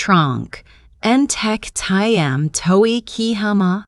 Trunk, entek tiam toi ki hama.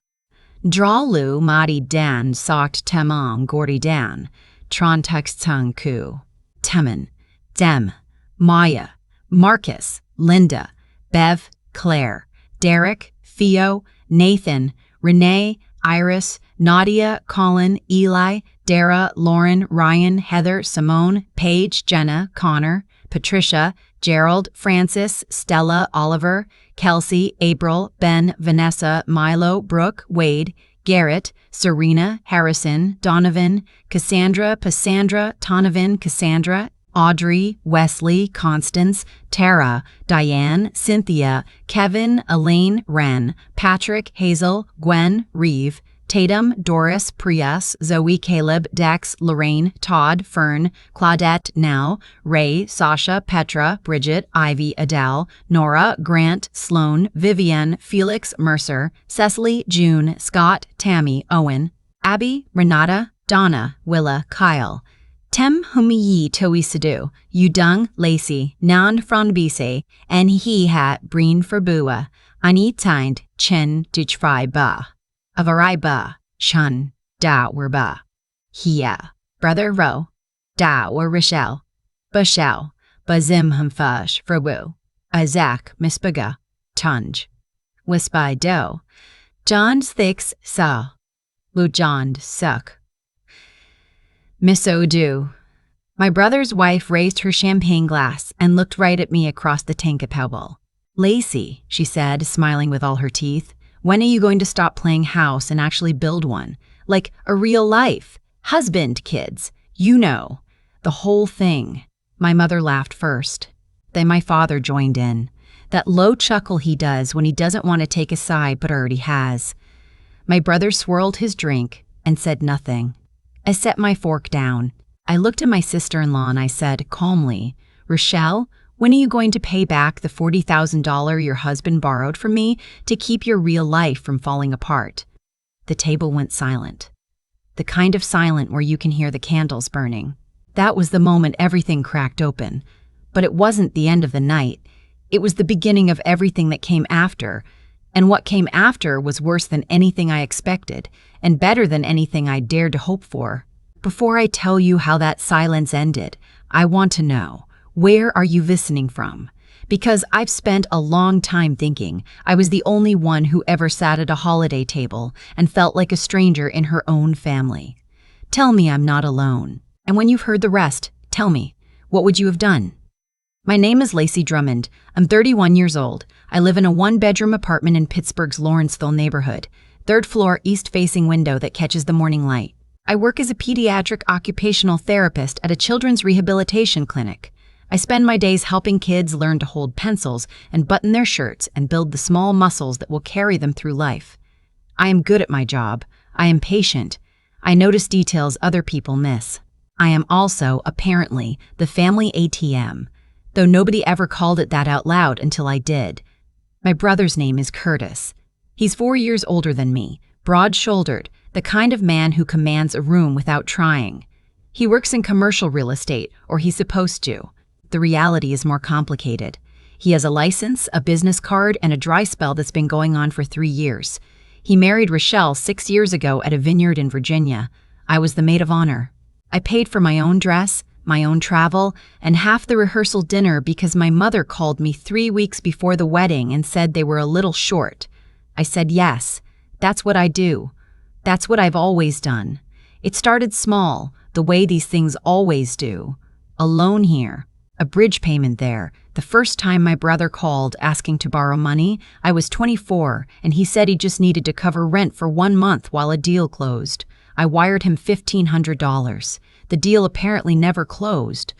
Dralu madi dan sokt temong gordi dan, trontex tung ku. Temen, Dem, Maya, Marcus, Linda, Bev, Claire, Derek, Theo, Nathan, Renee, Iris, Nadia, Colin, Eli, Dara, Lauren, Ryan, Heather, Simone, Paige, Jenna, Connor, Patricia, Gerald, Francis, Stella, Oliver, Kelsey, April, Ben, Vanessa, Milo, Brooke, Wade, Garrett, Serena, Harrison, Donovan, Cassandra, Tonovan, Cassandra, Audrey, Wesley, Constance, Tara, Diane, Cynthia, Kevin, Elaine, Ren, Patrick, Hazel, Gwen, Reeve, Tatum, Doris, Prius, Zoe, Caleb, Dex, Lorraine, Todd, Fern, Claudette, Nell, Ray, Sasha, Petra, Bridget, Ivy, Adele, Nora, Grant, Sloan, Vivian, Felix, Mercer, Cecily, June, Scott, Tammy, Owen, Abby, Renata, Donna, Willa, Kyle, Tem humiyi toi sadu, Udung, Lacey, Nan Franbise, and he hat Breen Ferbua, ani tind chen duchfry ba. Avarai ba, shun, da were ba. Hia, brother ro, da were Rochelle, Bashao, bazim humfash ferwu, Isaac misbaga, tunj. Wispai do, John's thix sa, Lujond suck. Misso do. My brother's wife raised her champagne glass and looked right at me across the Tankapebble. Lacey, she said, smiling with all her teeth, when are you going to stop playing house and actually build one? Like a real life. Husband, kids. You know. The whole thing. My mother laughed first. Then my father joined in. That low chuckle he does when he doesn't want to take a side but already has. My brother swirled his drink and said nothing. I set my fork down. I looked at my sister-in-law and I said calmly, Rochelle, when are you going to pay back the $40,000 your husband borrowed from me to keep your real life from falling apart? The table went silent. The kind of silent where you can hear the candles burning. That was the moment everything cracked open. But it wasn't the end of the night. It was the beginning of everything that came after. And what came after was worse than anything I expected, and better than anything I dared to hope for. Before I tell you how that silence ended, I want to know, where are you listening from? Because I've spent a long time thinking I was the only one who ever sat at a holiday table and felt like a stranger in her own family. Tell me I'm not alone. And when you've heard the rest, tell me, what would you have done? My name is Lacey Drummond. I'm 31 years old. I live in a one-bedroom apartment in Pittsburgh's Lawrenceville neighborhood, third floor east-facing window that catches the morning light. I work as a pediatric occupational therapist at a children's rehabilitation clinic. I spend my days helping kids learn to hold pencils and button their shirts and build the small muscles that will carry them through life. I am good at my job. I am patient. I notice details other people miss. I am also, apparently, the family ATM, though nobody ever called it that out loud until I did. My brother's name is Curtis. He's 4 years older than me, broad-shouldered, the kind of man who commands a room without trying. He works in commercial real estate, or he's supposed to. The reality is more complicated. He has a license, a business card, and a dry spell that's been going on for 3 years. He married Rochelle 6 years ago at a vineyard in Virginia. I was the maid of honor. I paid for my own dress, my own travel, and half the rehearsal dinner because my mother called me 3 weeks before the wedding and said they were a little short. I said yes. That's what I do. That's what I've always done. It started small, the way these things always do. A loan here, a bridge payment there. The first time my brother called asking to borrow money, I was 24, and he said he just needed to cover rent for 1 month while a deal closed. I wired him $1,500. The deal apparently never closed.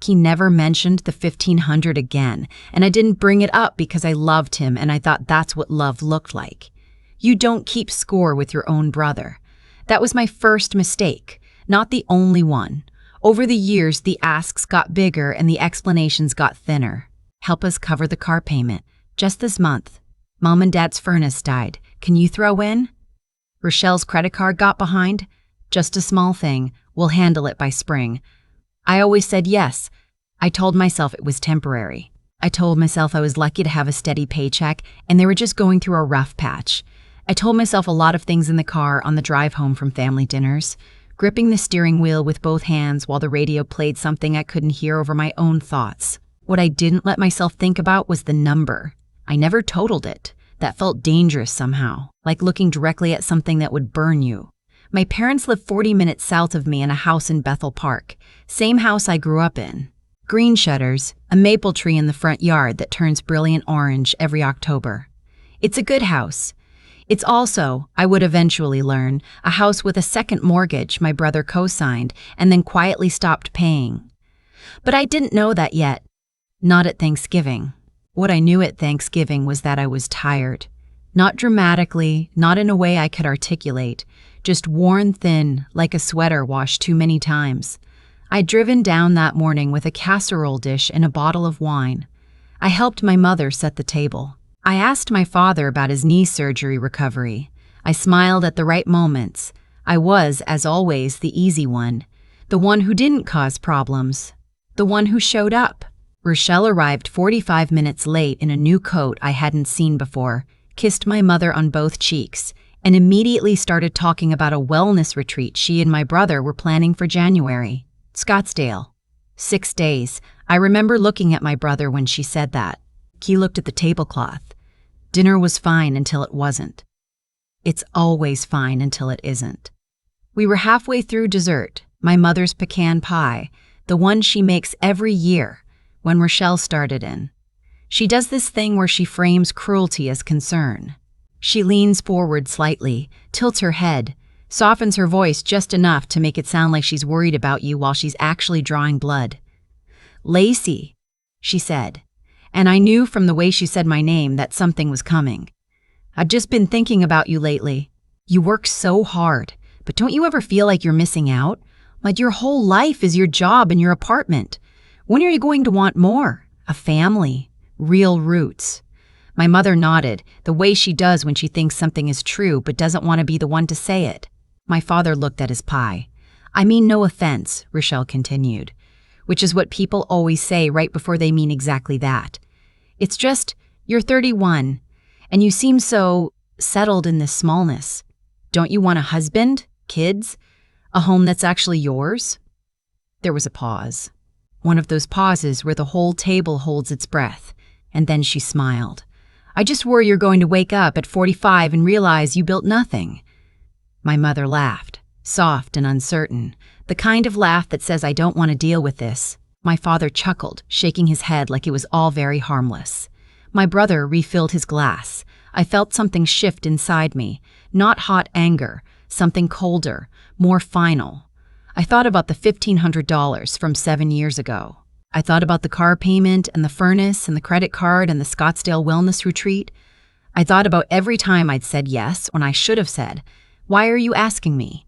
He never mentioned the $1,500 again, and I didn't bring it up because I loved him and I thought that's what love looked like. You don't keep score with your own brother. That was my first mistake, not the only one. Over the years, the asks got bigger and the explanations got thinner. Help us cover the car payment. Just this month. Mom and Dad's furnace died. Can you throw in? Rochelle's credit card got behind. Just a small thing. We'll handle it by spring. I always said yes. I told myself it was temporary. I told myself I was lucky to have a steady paycheck and they were just going through a rough patch. I told myself a lot of things in the car on the drive home from family dinners, gripping the steering wheel with both hands while the radio played something I couldn't hear over my own thoughts. What I didn't let myself think about was the number. I never totaled it. That felt dangerous somehow, like looking directly at something that would burn you. My parents lived 40 minutes south of me in a house in Bethel Park, same house I grew up in. Green shutters, a maple tree in the front yard that turns brilliant orange every October. It's a good house. It's also, I would eventually learn, a house with a second mortgage my brother co-signed and then quietly stopped paying. But I didn't know that yet. Not at Thanksgiving. What I knew at Thanksgiving was that I was tired. Not dramatically, not in a way I could articulate, just worn thin like a sweater washed too many times. I'd driven down that morning with a casserole dish and a bottle of wine. I helped my mother set the table. I asked my father about his knee surgery recovery. I smiled at the right moments. I was, as always, the easy one, the one who didn't cause problems, the one who showed up. Rochelle arrived 45 minutes late in a new coat I hadn't seen before, kissed my mother on both cheeks, and immediately started talking about a wellness retreat she and my brother were planning for January. Scottsdale. 6 days. I remember looking at my brother when she said that. He looked at the tablecloth. Dinner was fine until it wasn't. It's always fine until it isn't. We were halfway through dessert, my mother's pecan pie, the one she makes every year, when Rochelle started in. She does this thing where she frames cruelty as concern. She leans forward slightly, tilts her head, softens her voice just enough to make it sound like she's worried about you while she's actually drawing blood. "Lacey," she said, and I knew from the way she said my name that something was coming. "I've just been thinking about you lately. You work so hard, but don't you ever feel like you're missing out? Like your whole life is your job and your apartment. When are you going to want more? A family, real roots." My mother nodded, the way she does when she thinks something is true but doesn't want to be the one to say it. My father looked at his pie. "I mean no offense," Rochelle continued, which is what people always say right before they mean exactly that. "It's just, you're 31, and you seem so settled in this smallness. Don't you want a husband, kids, a home that's actually yours?" There was a pause. One of those pauses where the whole table holds its breath, and then she smiled. "I just worry you're going to wake up at 45 and realize you built nothing." My mother laughed, soft and uncertain, the kind of laugh that says I don't want to deal with this. My father chuckled, shaking his head like it was all very harmless. My brother refilled his glass. I felt something shift inside me, not hot anger, something colder, more final. I thought about the $1,500 from 7 years ago. I thought about the car payment and the furnace and the credit card and the Scottsdale wellness retreat. I thought about every time I'd said yes when I should have said, "Why are you asking me?"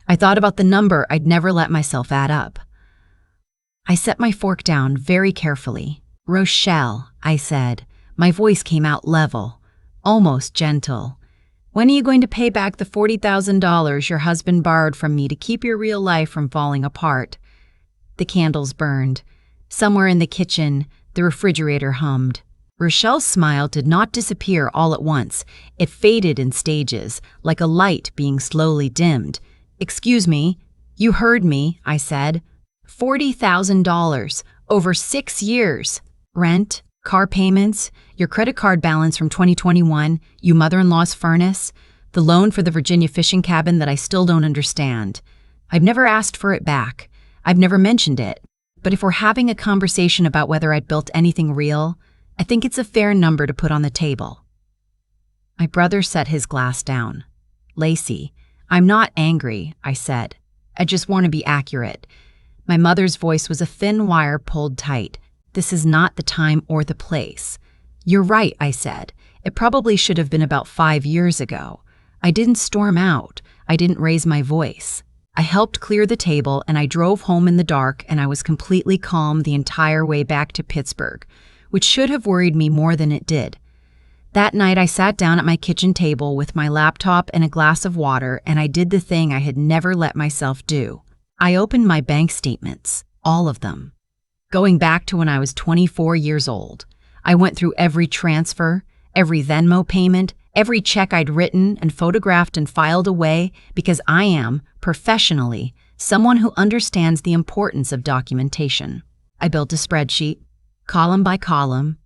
I thought about the number I'd never let myself add up. I set my fork down very carefully. "Rochelle," I said. My voice came out level, almost gentle. "When are you going to pay back the $40,000 your husband borrowed from me to keep your real life from falling apart?" The candles burned. Somewhere in the kitchen, the refrigerator hummed. Rochelle's smile did not disappear all at once. It faded in stages, like a light being slowly dimmed. "Excuse me, you heard me," I said. $40,000, over 6 years. Rent, car payments, your credit card balance from 2021, you mother-in-law's furnace, the loan for the Virginia fishing cabin that I still don't understand. I've never asked for it back. I've never mentioned it. But if we're having a conversation about whether I'd built anything real, I think it's a fair number to put on the table. My brother set his glass down. "Lacey, I'm not angry," I said. "I just want to be accurate." My mother's voice was a thin wire pulled tight. "This is not the time or the place." "You're right," I said. "It probably should have been about 5 years ago. I didn't storm out. I didn't raise my voice. I helped clear the table and I drove home in the dark and I was completely calm the entire way back to Pittsburgh, which should have worried me more than it did. That night I sat down at my kitchen table with my laptop and a glass of water and I did the thing I had never let myself do. I opened my bank statements, all of them. Going back to when I was 24 years old. I went through every transfer, every Venmo payment, every check I'd written and photographed and filed away because I am, professionally, someone who understands the importance of documentation. I built a spreadsheet, column by column,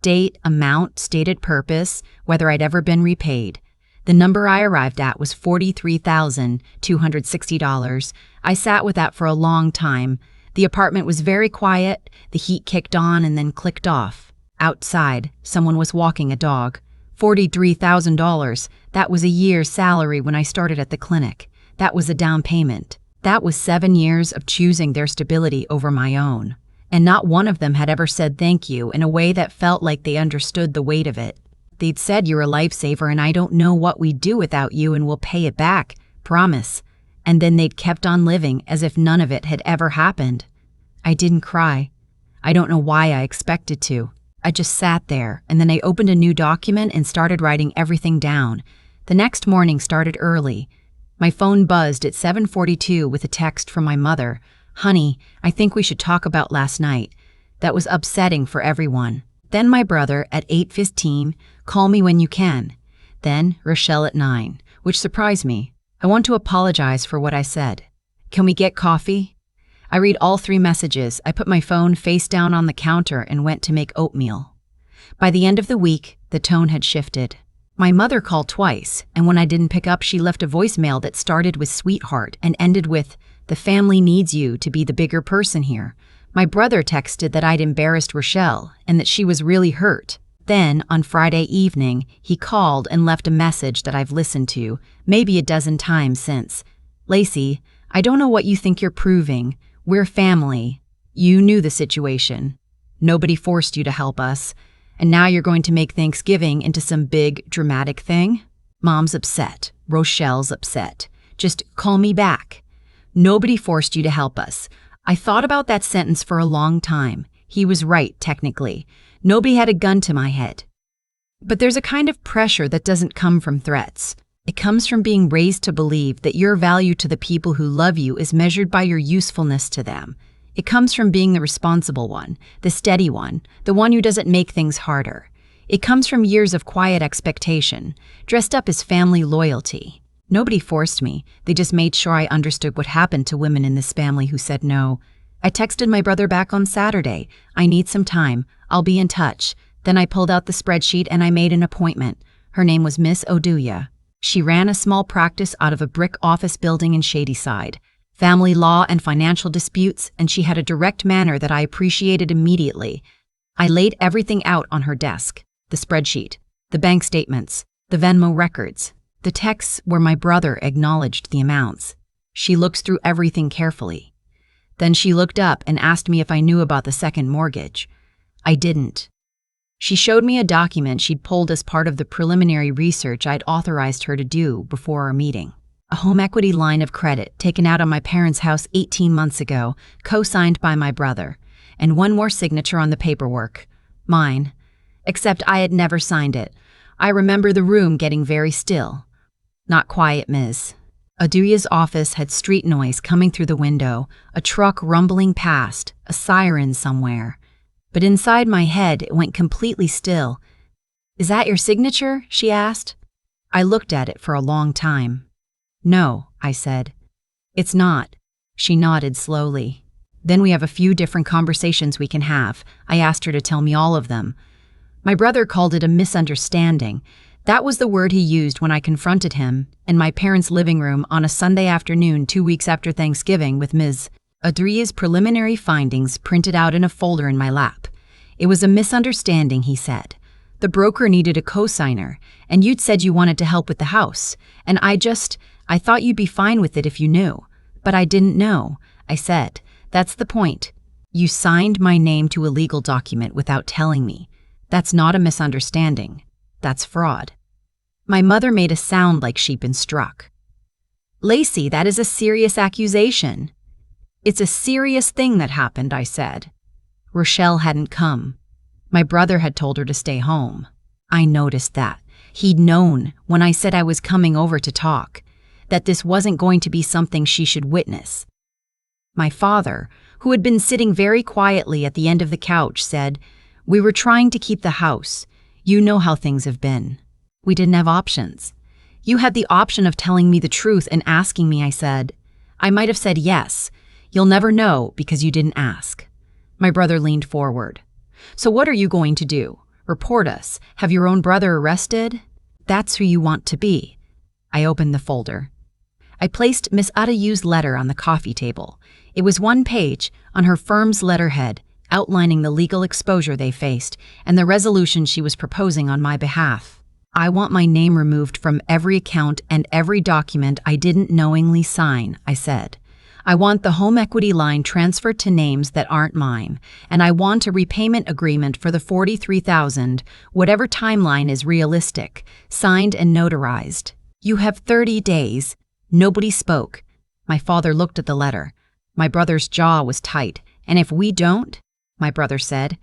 date, amount, stated purpose, whether I'd ever been repaid. The number I arrived at was $43,260. I sat with that for a long time. The apartment was very quiet, the heat kicked on and then clicked off. Outside, someone was walking a dog. $43,000. That was a year's salary when I started at the clinic. That was a down payment. That was 7 years of choosing their stability over my own. And not one of them had ever said thank you in a way that felt like they understood the weight of it. They'd said you're a lifesaver and I don't know what we'd do without you and we'll pay it back, promise. And then they'd kept on living as if none of it had ever happened. I didn't cry. I don't know why I expected to. I just sat there and then I opened a new document and started writing everything down. The next morning started early. My phone buzzed at 7:42 with a text from my mother. "Honey, I think we should talk about last night." That was upsetting for everyone. Then my brother at 8:15, "Call me when you can." Then Rochelle at 9, which surprised me. "I want to apologize for what I said. Can we get coffee?" I read all 3 messages. I put my phone face down on the counter and went to make oatmeal. By the end of the week, the tone had shifted. My mother called twice, and when I didn't pick up, she left a voicemail that started with "sweetheart" and ended with, "The family needs you to be the bigger person here." My brother texted that I'd embarrassed Rochelle and that she was really hurt. Then, on Friday evening, he called and left a message that I've listened to, maybe a dozen times since. "Lacey, I don't know what you think you're proving. We're family. You knew the situation. Nobody forced you to help us. And now you're going to make Thanksgiving into some big, dramatic thing?" Mom's upset. Rochelle's upset. "Just call me back. Nobody forced you to help us." I thought about that sentence for a long time. He was right, technically. Nobody had a gun to my head. But there's a kind of pressure that doesn't come from threats. It comes from being raised to believe that your value to the people who love you is measured by your usefulness to them. It comes from being the responsible one, the steady one, the one who doesn't make things harder. It comes from years of quiet expectation, dressed up as family loyalty. Nobody forced me. They just made sure I understood what happened to women in this family who said no. I texted my brother back on Saturday. "I need some time. I'll be in touch." Then I pulled out the spreadsheet and I made an appointment. Her name was Miss Oduya. She ran a small practice out of a brick office building in Shadyside. Family law and financial disputes, and she had a direct manner that I appreciated immediately. I laid everything out on her desk. The spreadsheet, the bank statements, the Venmo records, the texts where my brother acknowledged the amounts. She looked through everything carefully. Then she looked up and asked me if I knew about the second mortgage. I didn't. She showed me a document she'd pulled as part of the preliminary research I'd authorized her to do before our meeting. A home equity line of credit taken out on my parents' house 18 months ago, co-signed by my brother, and one more signature on the paperwork. Mine. Except I had never signed it. I remember the room getting very still. "Not quiet, Ms." Oduya's office had street noise coming through the window, a truck rumbling past, a siren somewhere. But inside my head, it went completely still. "Is that your signature?" she asked. I looked at it for a long time. "No," I said. "It's not." She nodded slowly. "Then we have a few different conversations we can have." I asked her to tell me all of them. My brother called it a misunderstanding. That was the word he used when I confronted him in my parents' living room on a Sunday afternoon 2 weeks after Thanksgiving with Ms. Oduya's preliminary findings printed out in a folder in my lap. "It was a misunderstanding," he said. "The broker needed a co-signer, and you'd said you wanted to help with the house, and I thought you'd be fine with it if you knew. But I didn't know," I said. "That's the point. You signed my name to a legal document without telling me. That's not a misunderstanding. That's fraud." My mother made a sound like she'd been struck. "Lacey, that is a serious accusation." "It's a serious thing that happened," I said. Rochelle hadn't come. My brother had told her to stay home. I noticed that. He'd known when I said I was coming over to talk, that this wasn't going to be something she should witness. My father, who had been sitting very quietly at the end of the couch, said, "We were trying to keep the house. You know how things have been." We didn't have options. "You had the option of telling me the truth and asking me," I said. "I might have said yes. You'll never know because you didn't ask." My brother leaned forward. "So what are you going to do? Report us? Have your own brother arrested?" "That's who you want to be." I opened the folder. I placed Miss Adayu's letter on the coffee table. It was one page, on her firm's letterhead, outlining the legal exposure they faced and the resolution she was proposing on my behalf. "I want my name removed from every account and every document I didn't knowingly sign," I said. "I want the home equity line transferred to names that aren't mine, and I want a repayment agreement for the $43,000, whatever timeline is realistic, signed and notarized. You have 30 days. Nobody spoke. My father looked at the letter. My brother's jaw was tight. "And if we don't?" my brother said.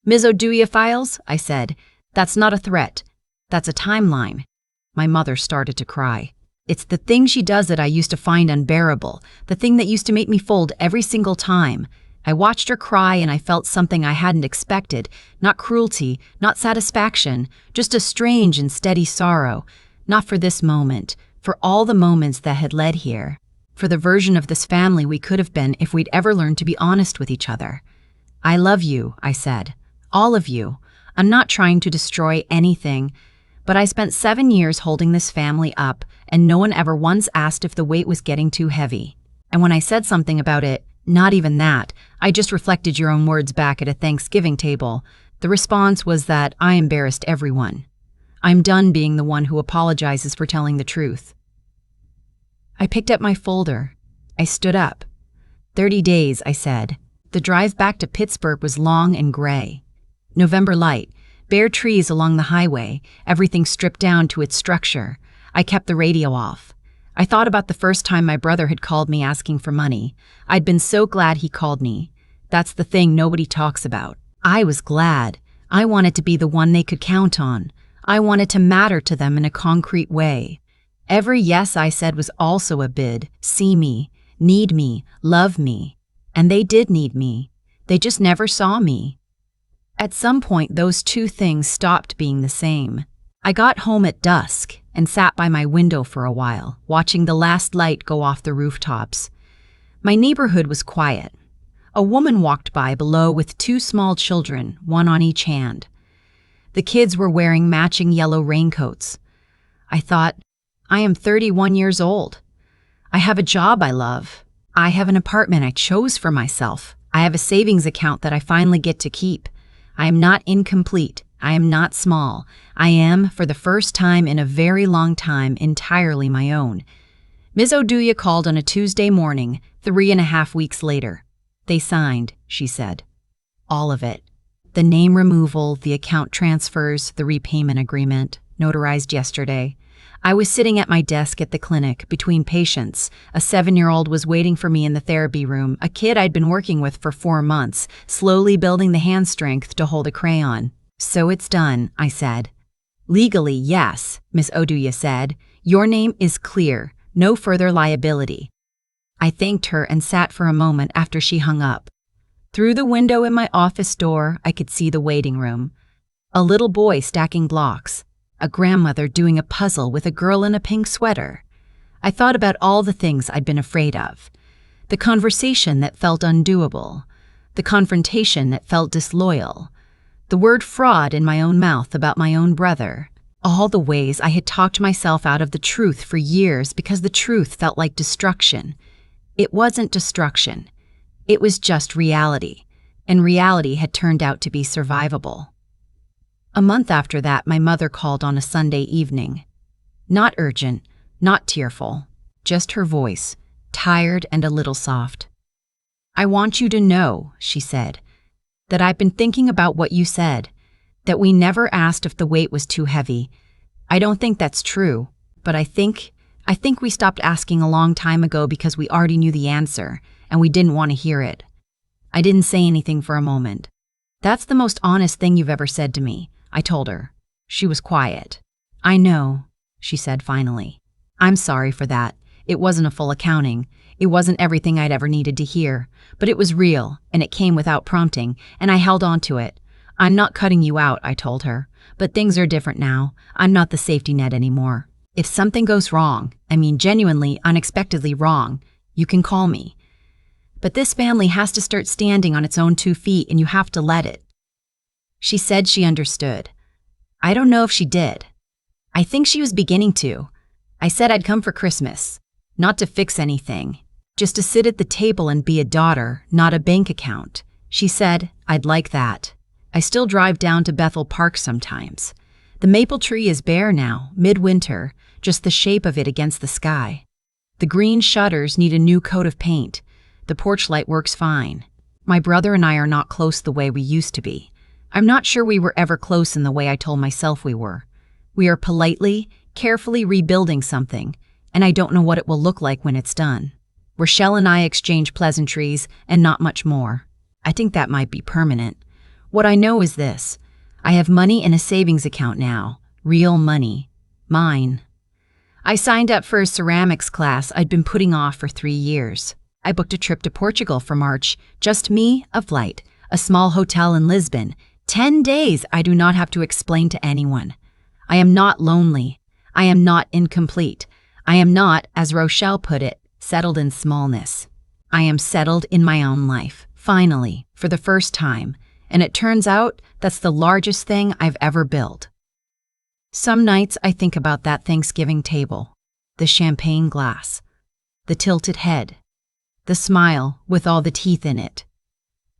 "Ms. Oduya files?" I said. "That's not a threat. That's a timeline." My mother started to cry. "It's the thing she does that I used to find unbearable, the thing that used to make me fold every single time." I watched her cry and I felt something I hadn't expected, not cruelty, not satisfaction, just a strange and steady sorrow, not for this moment, for all the moments that had led here, for the version of this family we could have been if we'd ever learned to be honest with each other. "I love you," I said. "All of you. I'm not trying to destroy anything, but I spent 7 years holding this family up, and no one ever once asked if the weight was getting too heavy. And when I said something about it, not even that, I just reflected your own words back at a Thanksgiving table. The response was that I embarrassed everyone. I'm done being the one who apologizes for telling the truth." I picked up my folder. I stood up. 30 days, I said. The drive back to Pittsburgh was long and gray. November light, bare trees along the highway, everything stripped down to its structure. I kept the radio off. I thought about the first time my brother had called me asking for money. I'd been so glad he called me. That's the thing nobody talks about. I was glad. I wanted to be the one they could count on. I wanted to matter to them in a concrete way. Every yes I said was also a bid. See me, need me, love me. And they did need me. They just never saw me. At some point, those two things stopped being the same. I got home at dusk and sat by my window for a while, watching the last light go off the rooftops. My neighborhood was quiet. A woman walked by below with 2 small children, one on each hand. The kids were wearing matching yellow raincoats. I thought, I am 31 years old. I have a job I love. I have an apartment I chose for myself. I have a savings account that I finally get to keep. I am not incomplete. I am not small. I am, for the first time in a very long time, entirely my own. Ms. Oduya called on a Tuesday morning, 3.5 weeks later. "They signed," she said. "All of it. The name removal, the account transfers, the repayment agreement, notarized yesterday. I was sitting at my desk at the clinic, between patients. A 7-year-old was waiting for me in the therapy room, a kid I'd been working with for 4 months, slowly building the hand strength to hold a crayon. "So it's done," I said. "Legally, yes," Miss Oduya said. "Your name is clear. No further liability." I thanked her and sat for a moment after she hung up. Through the window in my office door, I could see the waiting room. A little boy stacking blocks. A grandmother doing a puzzle with a girl in a pink sweater. I thought about all the things I'd been afraid of. The conversation that felt undoable. The confrontation that felt disloyal. The word fraud in my own mouth about my own brother. All the ways I had talked myself out of the truth for years because the truth felt like destruction. It wasn't destruction. It was just reality, and reality had turned out to be survivable. A month after that, my mother called on a Sunday evening. Not urgent, not tearful, just her voice, tired and a little soft. "I want you to know," she said, "that I've been thinking about what you said, that we never asked if the weight was too heavy. I don't think that's true, but I think we stopped asking a long time ago because we already knew the answer, and we didn't want to hear it." I didn't say anything for a moment. "That's the most honest thing you've ever said to me," I told her. She was quiet. "I know," she said finally. "I'm sorry for that. It wasn't a full accounting. It wasn't everything I'd ever needed to hear. But it was real, and it came without prompting, and I held on to it. I'm not cutting you out, I told her. But things are different now. I'm not the safety net anymore. If something goes wrong, I mean genuinely, unexpectedly wrong, you can call me. But this family has to start standing on its own 2 feet, and you have to let it. She said she understood. I don't know if she did. I think she was beginning to. I said I'd come for Christmas, not to fix anything, just to sit at the table and be a daughter, not a bank account. She said, I'd like that. I still drive down to Bethel Park sometimes. The maple tree is bare now, midwinter, just the shape of it against the sky. The green shutters need a new coat of paint. The porch light works fine. My brother and I are not close the way we used to be. I'm not sure we were ever close in the way I told myself we were. We are politely, carefully rebuilding something, and I don't know what it will look like when it's done. Rochelle and I exchange pleasantries and not much more. I think that might be permanent. What I know is this. I have money in a savings account now. Real money. Mine. I signed up for a ceramics class I'd been putting off for 3 years. I booked a trip to Portugal for March. Just me, a flight, a small hotel in Lisbon. 10 days I do not have to explain to anyone. I am not lonely. I am not incomplete. I am not, as Rochelle put it, settled in smallness. I am settled in my own life, finally, for the first time, and it turns out that's the largest thing I've ever built. Some nights I think about that Thanksgiving table, the champagne glass, the tilted head, the smile with all the teeth in it.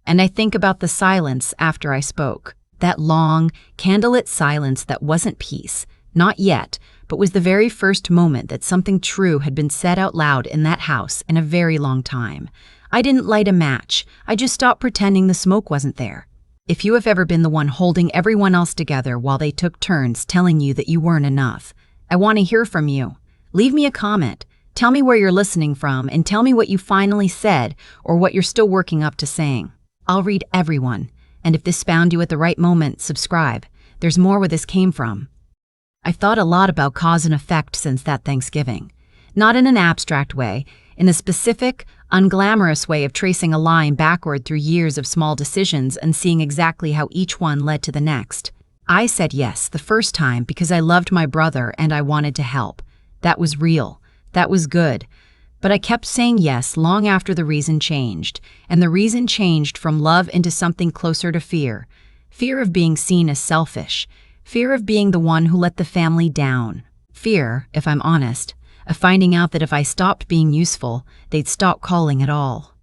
And I think about the silence after I spoke, that long, candlelit silence that wasn't peace, not yet, but was the very first moment that something true had been said out loud in that house in a very long time. I didn't light a match. I just stopped pretending the smoke wasn't there. If you have ever been the one holding everyone else together while they took turns telling you that you weren't enough, I want to hear from you. Leave me a comment. Tell me where you're listening from and tell me what you finally said or what you're still working up to saying. I'll read everyone. And if this found you at the right moment, subscribe. There's more where this came from. I've thought a lot about cause and effect since that Thanksgiving. Not in an abstract way, in a specific, unglamorous way of tracing a line backward through years of small decisions and seeing exactly how each one led to the next. I said yes the first time because I loved my brother and I wanted to help. That was real. That was good. But I kept saying yes long after the reason changed, and the reason changed from love into something closer to fear. Fear of being seen as selfish. Fear of being the one who let the family down. Fear, if I'm honest, of finding out that if I stopped being useful, they'd stop calling at all.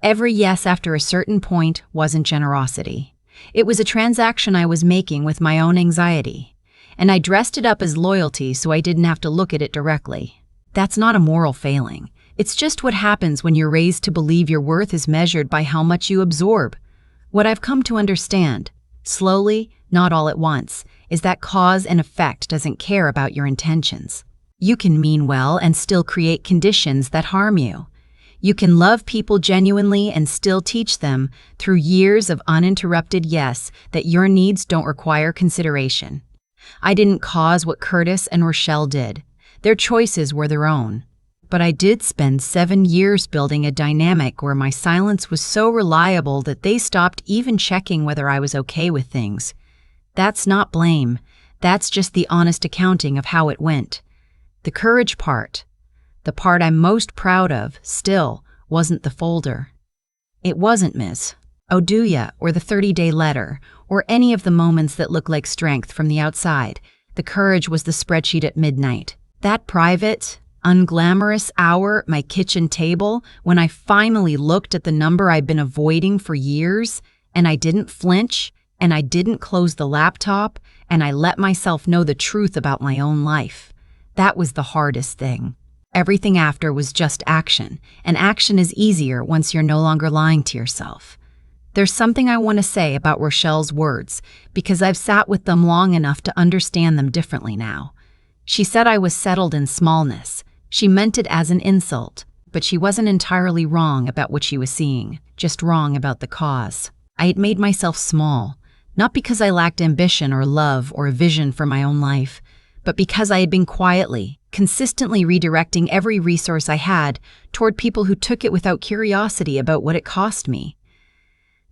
Every yes after a certain point wasn't generosity. It was a transaction I was making with my own anxiety. And I dressed it up as loyalty so I didn't have to look at it directly. That's not a moral failing. It's just what happens when you're raised to believe your worth is measured by how much you absorb. What I've come to understand, slowly, not all at once, is that cause and effect doesn't care about your intentions. You can mean well and still create conditions that harm you. You can love people genuinely and still teach them, through years of uninterrupted yes, that your needs don't require consideration. I didn't cause what Curtis and Rochelle did. Their choices were their own. But I did spend 7 years building a dynamic where my silence was so reliable that they stopped even checking whether I was okay with things. That's not blame. That's just the honest accounting of how it went. The courage part, the part I'm most proud of, still, wasn't the folder. It wasn't Miss Oduya or the 30-day letter or any of the moments that look like strength from the outside. The courage was the spreadsheet at midnight. That private, unglamorous hour at my kitchen table when I finally looked at the number I'd been avoiding for years, and I didn't flinch, and I didn't close the laptop, and I let myself know the truth about my own life. That was the hardest thing. Everything after was just action, and action is easier once you're no longer lying to yourself. There's something I want to say about Rochelle's words, because I've sat with them long enough to understand them differently now. She said I was settled in smallness. She meant it as an insult, but she wasn't entirely wrong about what she was seeing, just wrong about the cause. I had made myself small, not because I lacked ambition or love or a vision for my own life, but because I had been quietly, consistently redirecting every resource I had toward people who took it without curiosity about what it cost me.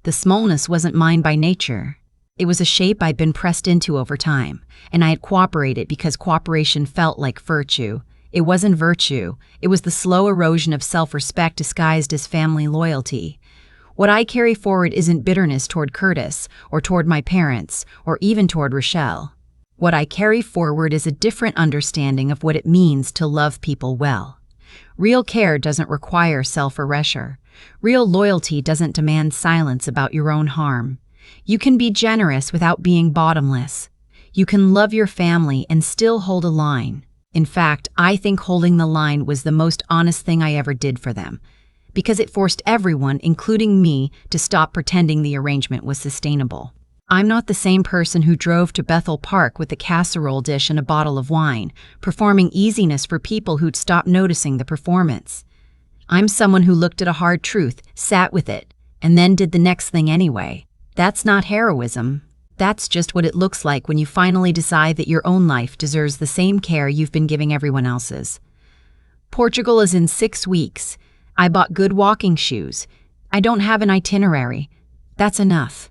The smallness wasn't mine by nature. It was a shape I'd been pressed into over time, and I had cooperated because cooperation felt like virtue. It wasn't virtue, it was the slow erosion of self-respect disguised as family loyalty. What I carry forward isn't bitterness toward Curtis, or toward my parents, or even toward Rochelle. What I carry forward is a different understanding of what it means to love people well. Real care doesn't require self-erasure. Real loyalty doesn't demand silence about your own harm. You can be generous without being bottomless. You can love your family and still hold a line. In fact, I think holding the line was the most honest thing I ever did for them, because it forced everyone, including me, to stop pretending the arrangement was sustainable. I'm not the same person who drove to Bethel Park with a casserole dish and a bottle of wine, performing easiness for people who'd stopped noticing the performance. I'm someone who looked at a hard truth, sat with it, and then did the next thing anyway. That's not heroism. That's just what it looks like when you finally decide that your own life deserves the same care you've been giving everyone else's. Portugal is in 6 weeks. I bought good walking shoes. I don't have an itinerary. That's enough.